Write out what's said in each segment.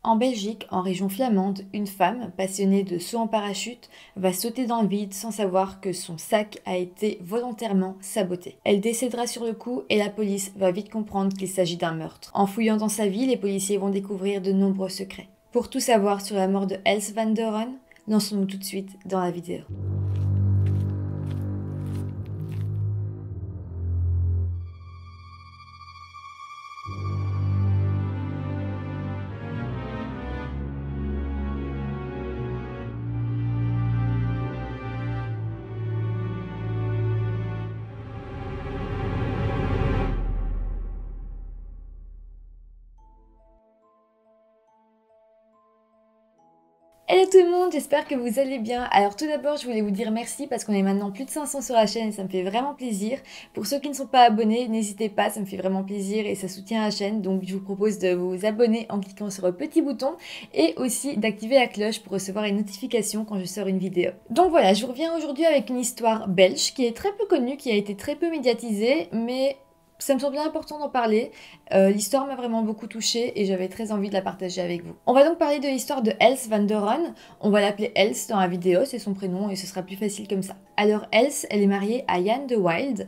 En Belgique, en région flamande, une femme passionnée de saut en parachute va sauter dans le vide sans savoir que son sac a été volontairement saboté. Elle décédera sur le coup et la police va vite comprendre qu'il s'agit d'un meurtre. En fouillant dans sa vie, les policiers vont découvrir de nombreux secrets. Pour tout savoir sur la mort de Els van Doren, lançons-nous tout de suite dans la vidéo. Hello tout le monde, j'espère que vous allez bien. Alors tout d'abord, je voulais vous dire merci parce qu'on est maintenant plus de 500 sur la chaîne et ça me fait vraiment plaisir. Pour ceux qui ne sont pas abonnés, n'hésitez pas, ça me fait vraiment plaisir et ça soutient la chaîne. Donc je vous propose de vous abonner en cliquant sur le petit bouton et aussi d'activer la cloche pour recevoir les notifications quand je sors une vidéo. Donc voilà, je vous reviens aujourd'hui avec une histoire belge qui est très peu connue, qui a été très peu médiatisée, mais ça me semblait important d'en parler. L'histoire m'a vraiment beaucoup touchée et j'avais très envie de la partager avec vous. On va donc parler de l'histoire de Els van Doren. On va l'appeler Els dans la vidéo, c'est son prénom et ce sera plus facile comme ça. Alors Els, elle est mariée à Jan de Wild.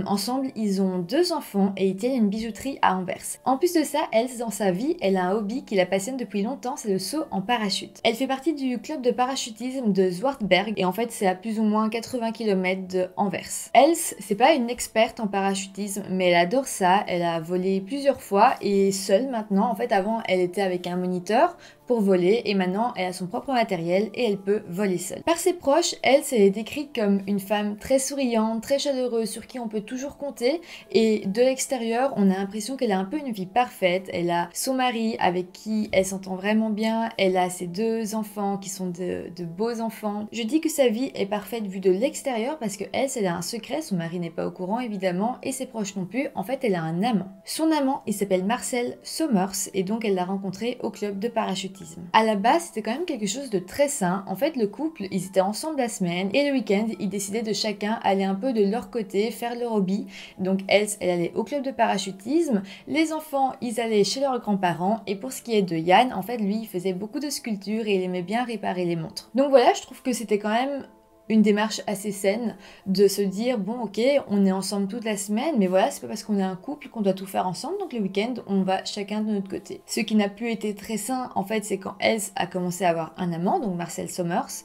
Ensemble, ils ont 2 enfants et ils tiennent une bijouterie à Anvers. En plus de ça, Els, dans sa vie, elle a un hobby qui la passionne depuis longtemps, c'est le saut en parachute. Elle fait partie du club de parachutisme de Zwartberg et en fait, c'est à plus ou moins 80 km de Anvers. Els, c'est pas une experte en parachutisme, mais elle adore ça. Elle a volé plusieurs fois et seule maintenant. En fait, avant, elle était avec un moniteur pour voler et maintenant elle a son propre matériel et elle peut voler seule. Par ses proches, elle est décrite comme une femme très souriante, très chaleureuse, sur qui on peut toujours compter et de l'extérieur on a l'impression qu'elle a un peu une vie parfaite. Elle a son mari avec qui elle s'entend vraiment bien, elle a ses 2 enfants qui sont de beaux enfants. Je dis que sa vie est parfaite vue de l'extérieur parce que elle a un secret, son mari n'est pas au courant évidemment et ses proches non plus. En fait elle a un amant. Son amant il s'appelle Marcel Sommers et donc elle l'a rencontré au club de parachutisme. À la base, c'était quand même quelque chose de très sain. En fait, le couple, ils étaient ensemble la semaine et le week-end, ils décidaient de chacun aller un peu de leur côté, faire leur hobby. Donc elle allait au club de parachutisme. Les enfants, ils allaient chez leurs grands-parents. Et pour ce qui est de Jan, en fait, lui, il faisait beaucoup de sculptures et il aimait bien réparer les montres. Donc voilà, je trouve que c'était quand même une démarche assez saine de se dire bon ok on est ensemble toute la semaine mais voilà c'est pas parce qu'on est un couple qu'on doit tout faire ensemble donc le week-end on va chacun de notre côté. Ce qui n'a plus été très sain en fait c'est quand Els a commencé à avoir un amant donc Marcel Sommers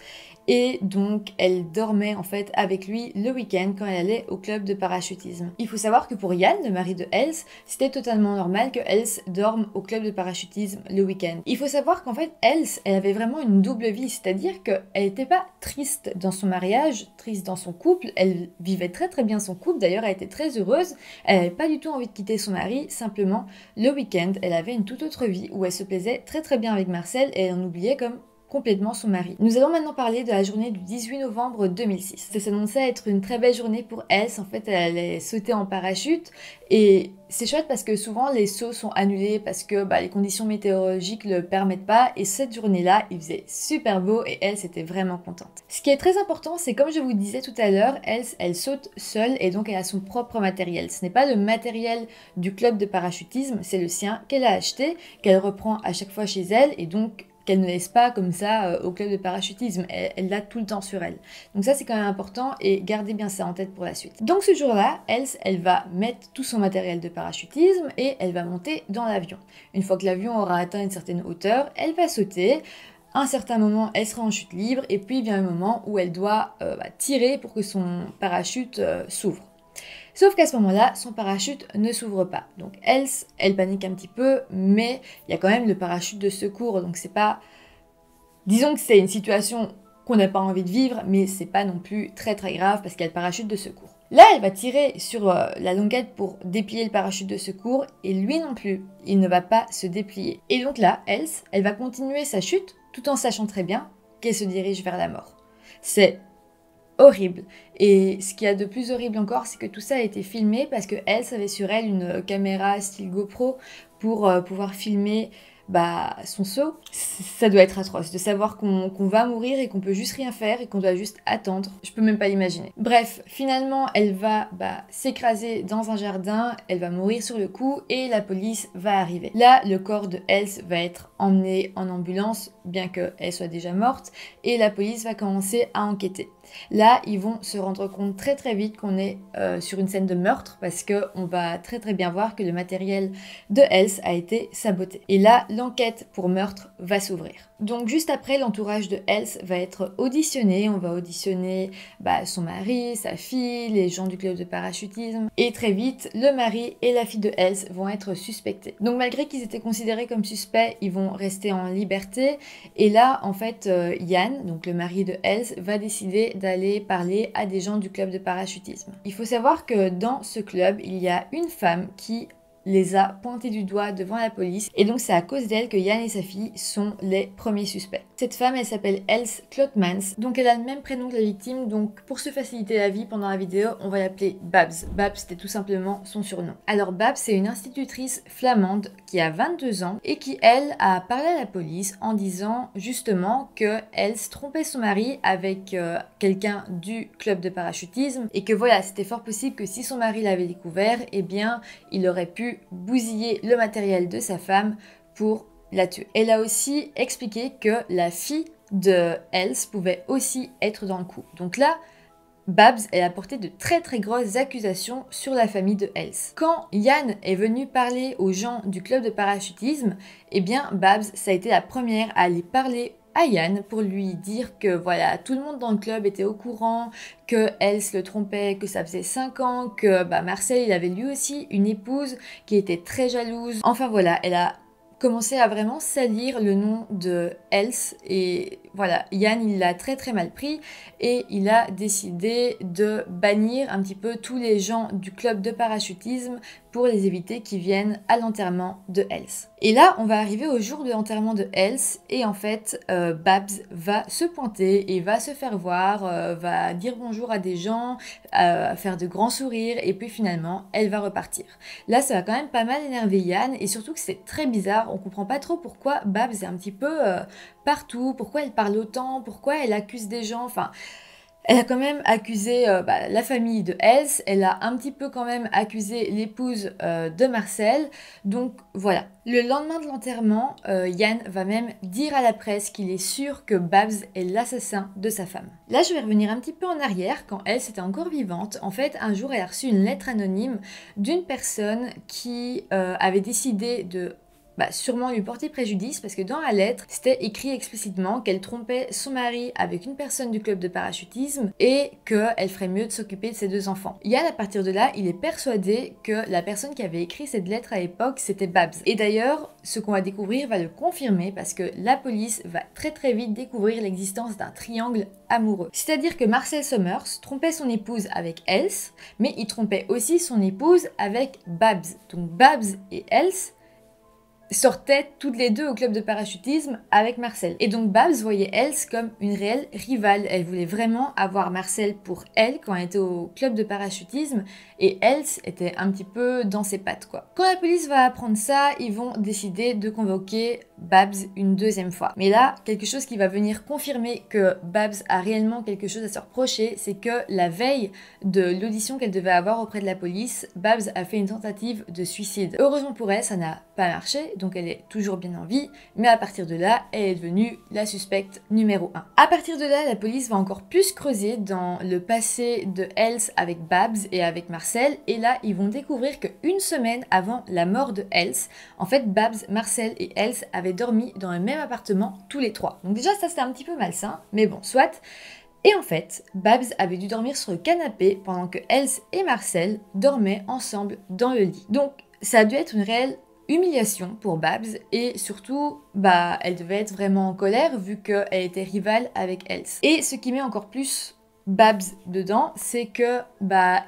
et donc elle dormait en fait avec lui le week-end quand elle allait au club de parachutisme. Il faut savoir que pour Jan, le mari de Els, c'était totalement normal que Els dorme au club de parachutisme le week-end. Il faut savoir qu'en fait Els, elle avait vraiment une double vie, c'est-à-dire qu'elle n'était pas triste dans son mariage, triste dans son couple, elle vivait très très bien son couple, d'ailleurs elle était très heureuse, elle n'avait pas du tout envie de quitter son mari, simplement le week-end elle avait une toute autre vie où elle se plaisait très très bien avec Marcel et elle en oubliait comme complètement son mari. Nous allons maintenant parler de la journée du 18 novembre 2006. Ça s'annonçait être une très belle journée pour Els. En fait, elle allait sauter en parachute et c'est chouette parce que souvent les sauts sont annulés parce que les conditions météorologiques ne le permettent pas et cette journée-là, il faisait super beau et Elle était vraiment contente. Ce qui est très important, c'est comme je vous disais tout à l'heure, elle saute seule et donc elle a son propre matériel. Ce n'est pas le matériel du club de parachutisme, c'est le sien qu'elle a acheté, qu'elle reprend à chaque fois chez elle et donc qu'elle ne laisse pas comme ça au club de parachutisme, elle l'a tout le temps sur elle. Donc ça c'est quand même important et gardez bien ça en tête pour la suite. Donc ce jour-là, elle va mettre tout son matériel de parachutisme et elle va monter dans l'avion. Une fois que l'avion aura atteint une certaine hauteur, elle va sauter. À un certain moment, elle sera en chute libre et puis vient le moment où elle doit tirer pour que son parachute s'ouvre. Sauf qu'à ce moment-là, son parachute ne s'ouvre pas. Donc elle panique un petit peu, mais il y a quand même le parachute de secours. Donc c'est pas... Disons que c'est une situation qu'on n'a pas envie de vivre, mais c'est pas non plus très très grave parce qu'il y a le parachute de secours. Là, elle va tirer sur la longuette pour déplier le parachute de secours et lui non plus, il ne va pas se déplier. Et donc là, elle va continuer sa chute tout en sachant très bien qu'elle se dirige vers la mort. C'est horrible. Et ce qu'il y a de plus horrible encore, c'est que tout ça a été filmé parce que Elle avait sur elle une caméra style GoPro pour pouvoir filmer son saut. ça doit être atroce de savoir qu'on va mourir et qu'on peut juste rien faire et qu'on doit juste attendre. Je peux même pas l'imaginer. Bref, finalement, elle va s'écraser dans un jardin, elle va mourir sur le coup et la police va arriver. Là, le corps de Else va être emmené en ambulance, bien qu'elle soit déjà morte, et la police va commencer à enquêter. Là, ils vont se rendre compte très vite qu'on est sur une scène de meurtre parce qu'on va très bien voir que le matériel de Else a été saboté. Et là, l'enquête pour meurtre va s'ouvrir. Donc juste après, l'entourage de Else va être auditionné. On va auditionner son mari, sa fille, les gens du club de parachutisme. Et très vite, le mari et la fille de Else vont être suspectés. Donc malgré qu'ils étaient considérés comme suspects, ils vont rester en liberté. Et là, en fait, Yann, donc le mari de Else, va décider d'aller parler à des gens du club de parachutisme. Il faut savoir que dans ce club, il y a une femme qui les a pointés du doigt devant la police et donc c'est à cause d'elle que Yann et sa fille sont les premiers suspects. Cette femme, elle s'appelle Else Klotmans, donc elle a le même prénom que la victime, donc pour se faciliter la vie pendant la vidéo, on va l'appeler Babs. Babs, c'était tout simplement son surnom. Alors Babs, c'est une institutrice flamande qui a 22 ans et qui, elle, a parlé à la police en disant justement que Else trompait son mari avec quelqu'un du club de parachutisme et que voilà, c'était fort possible que si son mari l'avait découvert, eh bien, il aurait pu bousiller le matériel de sa femme pour la tuer. Elle a aussi expliqué que la fille de Else pouvait aussi être dans le coup. Donc là, Babs, elle a porté de très grosses accusations sur la famille de Else. Quand Yann est venu parler aux gens du club de parachutisme, eh bien Babs, ça a été la première à aller parler à Yann pour lui dire que voilà, tout le monde dans le club était au courant, que Else le trompait, que ça faisait 5 ans, que Marcel, il avait lui aussi une épouse qui était très jalouse. Enfin voilà, elle a commencé à vraiment salir le nom de Else et voilà, Yann il l'a très mal pris et il a décidé de bannir un petit peu tous les gens du club de parachutisme pour les éviter qui viennent à l'enterrement de Else. Et là, on va arriver au jour de l'enterrement de Else et en fait, Babs va se pointer et va se faire voir, va dire bonjour à des gens, faire de grands sourires et puis finalement, elle va repartir. Là, ça va quand même pas mal énerver Yann et surtout que c'est très bizarre, on comprend pas trop pourquoi Babs est un petit peu partout, pourquoi elle parle autant, pourquoi elle accuse des gens, enfin... Elle a quand même accusé la famille de Else, elle a un petit peu quand même accusé l'épouse de Marcel, donc voilà. Le lendemain de l'enterrement, Yann va même dire à la presse qu'il est sûr que Babs est l'assassin de sa femme. Là, je vais revenir un petit peu en arrière, quand Else était encore vivante. En fait, un jour, elle a reçu une lettre anonyme d'une personne qui avait décidé de sûrement lui porter préjudice parce que dans la lettre, c'était écrit explicitement qu'elle trompait son mari avec une personne du club de parachutisme et qu'elle ferait mieux de s'occuper de ses 2 enfants. Yann, à partir de là, il est persuadé que la personne qui avait écrit cette lettre à l'époque, c'était Babs. Et d'ailleurs, ce qu'on va découvrir va le confirmer parce que la police va très vite découvrir l'existence d'un triangle amoureux. C'est-à-dire que Marcel Summers trompait son épouse avec Else, mais il trompait aussi son épouse avec Babs. Donc Babs et Else sortaient toutes les deux au club de parachutisme avec Marcel. Et donc Babs voyait Else comme une réelle rivale. Elle voulait vraiment avoir Marcel pour elle quand elle était au club de parachutisme et Else était un petit peu dans ses pattes quoi. Quand la police va apprendre ça, ils vont décider de convoquer Babs une 2e fois. Mais là, quelque chose qui va venir confirmer que Babs a réellement quelque chose à se reprocher, c'est que la veille de l'audition qu'elle devait avoir auprès de la police, Babs a fait une tentative de suicide. Heureusement pour elle, ça n'a pas marché, donc elle est toujours bien en vie, mais à partir de là, elle est devenue la suspecte numéro 1. À partir de là, la police va encore plus creuser dans le passé de Else avec Babs et avec Marcel, et là, ils vont découvrir qu'une semaine avant la mort de Else, en fait, Babs, Marcel et Else avaient dormi dans le même appartement tous les 3. Donc déjà, ça c'était un petit peu malsain, mais bon, soit. Et en fait, Babs avait dû dormir sur le canapé pendant que Else et Marcel dormaient ensemble dans le lit. Donc, ça a dû être une réelle humiliation pour Babs et surtout, elle devait être vraiment en colère vu qu'elle était rivale avec Else. Et ce qui met encore plus Babs dedans, c'est que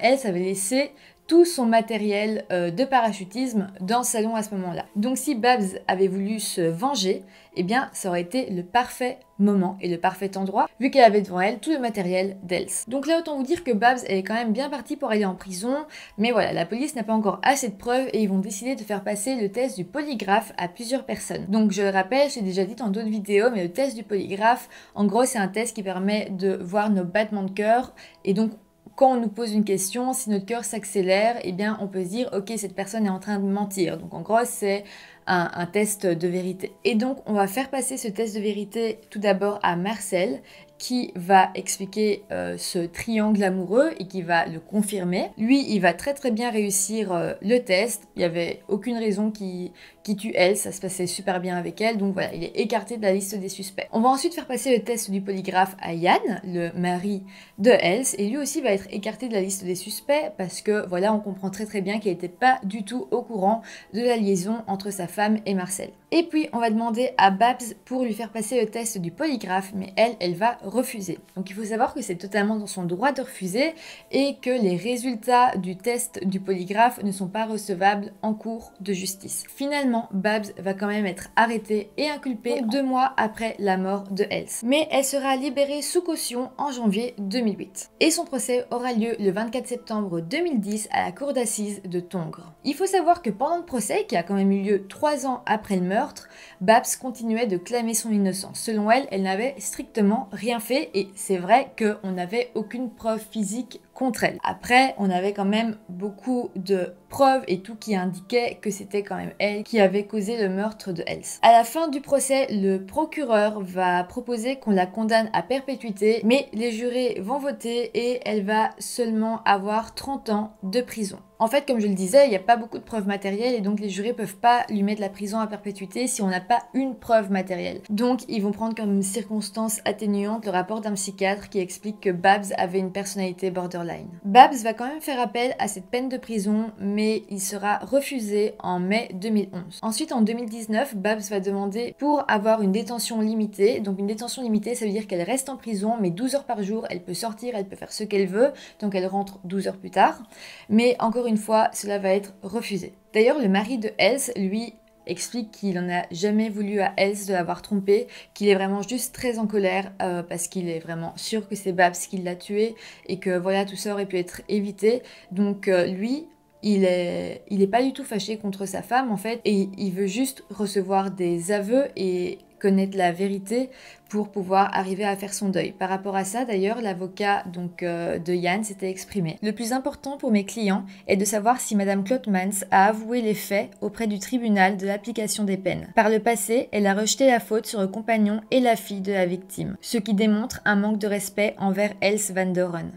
Else avait laissé tout son matériel de parachutisme dans le salon à ce moment-là. Donc si Babs avait voulu se venger, eh bien ça aurait été le parfait moment et le parfait endroit vu qu'elle avait devant elle tout le matériel d'Else. Donc là autant vous dire que Babs elle est quand même bien partie pour aller en prison, mais voilà, la police n'a pas encore assez de preuves et ils vont décider de faire passer le test du polygraphe à plusieurs personnes. Donc je le rappelle, j'ai déjà dit dans d'autres vidéos, mais le test du polygraphe, en gros c'est un test qui permet de voir nos battements de cœur et donc quand on nous pose une question, si notre cœur s'accélère, eh bien on peut se dire ok cette personne est en train de mentir. Donc en gros c'est un test de vérité. Et donc on va faire passer ce test de vérité tout d'abord à Marcel qui va expliquer ce triangle amoureux et qui va le confirmer. Lui, il va très bien réussir le test. Il n'y avait aucune raison qui tue Else, ça se passait super bien avec elle. Donc voilà, il est écarté de la liste des suspects. On va ensuite faire passer le test du polygraphe à Yann, le mari de Else. Et lui aussi va être écarté de la liste des suspects parce que voilà, on comprend très bien qu'il n'était pas du tout au courant de la liaison entre sa femme et Marcel. Et puis, on va demander à Babs pour lui faire passer le test du polygraphe, mais elle va refuser. Donc il faut savoir que c'est totalement dans son droit de refuser et que les résultats du test du polygraphe ne sont pas recevables en cours de justice. Finalement, Babs va quand même être arrêtée et inculpée 2 mois après la mort de Else. Mais elle sera libérée sous caution en janvier 2008. Et son procès aura lieu le 24 septembre 2010 à la cour d'assises de Tongres. Il faut savoir que pendant le procès, qui a quand même eu lieu 3 ans après le meurtre, Babs continuait de clamer son innocence. Selon elle, elle n'avait strictement rien fait et c'est vrai qu'on n'avait aucune preuve physique contre elle. Après, on avait quand même beaucoup de preuves et tout qui indiquait que c'était quand même elle qui avait causé le meurtre de Else. À la fin du procès, le procureur va proposer qu'on la condamne à perpétuité, mais les jurés vont voter et elle va seulement avoir 30 ans de prison. En fait, comme je le disais, il n'y a pas beaucoup de preuves matérielles et donc les jurés peuvent pas lui mettre la prison à perpétuité si on n'a pas une preuve matérielle. Donc, ils vont prendre comme circonstance atténuante le rapport d'un psychiatre qui explique que Babs avait une personnalité borderline. Babs va quand même faire appel à cette peine de prison, mais il sera refusé en mai 2011. Ensuite, en 2019, Babs va demander pour avoir une détention limitée. Donc, une détention limitée, ça veut dire qu'elle reste en prison, mais 12 heures par jour, elle peut sortir, elle peut faire ce qu'elle veut, donc elle rentre 12 heures plus tard. Mais encore une fois, cela va être refusé. D'ailleurs, le mari de Else, lui, explique qu'il n'en a jamais voulu à Else de l'avoir trompée, qu'il est vraiment juste très en colère parce qu'il est vraiment sûr que c'est Babs qui l'a tué et que voilà, tout ça aurait pu être évité. Donc lui, il est pas du tout fâché contre sa femme en fait et il veut juste recevoir des aveux et connaître la vérité pour pouvoir arriver à faire son deuil. Par rapport à ça, d'ailleurs, l'avocat de Yann s'était exprimé. Le plus important pour mes clients est de savoir si Madame Klotmans a avoué les faits auprès du tribunal de l'application des peines. Par le passé, elle a rejeté la faute sur le compagnon et la fille de la victime, ce qui démontre un manque de respect envers Else van Doren.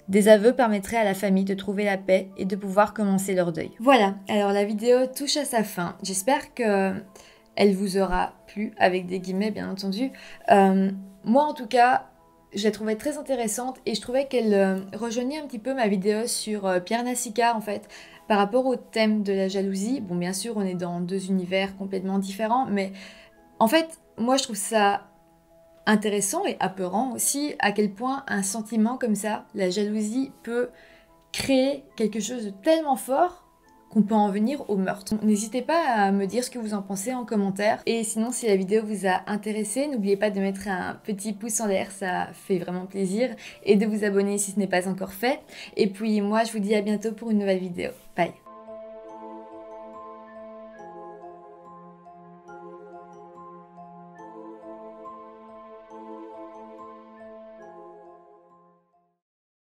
Des aveux permettraient à la famille de trouver la paix et de pouvoir commencer leur deuil. Voilà, alors la vidéo touche à sa fin. J'espère que elle vous aura plu, avec des guillemets bien entendu. Moi en tout cas, je la trouvais très intéressante et je trouvais qu'elle rejoignait un petit peu ma vidéo sur Pierre Nassika en fait, par rapport au thème de la jalousie. Bon bien sûr on est dans 2 univers complètement différents, mais en fait moi je trouve ça intéressant et apeurant aussi à quel point un sentiment comme ça, la jalousie, peut créer quelque chose de tellement fort qu'on peut en venir au meurtre. N'hésitez pas à me dire ce que vous en pensez en commentaire. Et sinon, si la vidéo vous a intéressé, n'oubliez pas de mettre un petit pouce en l'air, ça fait vraiment plaisir. Et de vous abonner si ce n'est pas encore fait. Et puis moi, je vous dis à bientôt pour une nouvelle vidéo. Bye!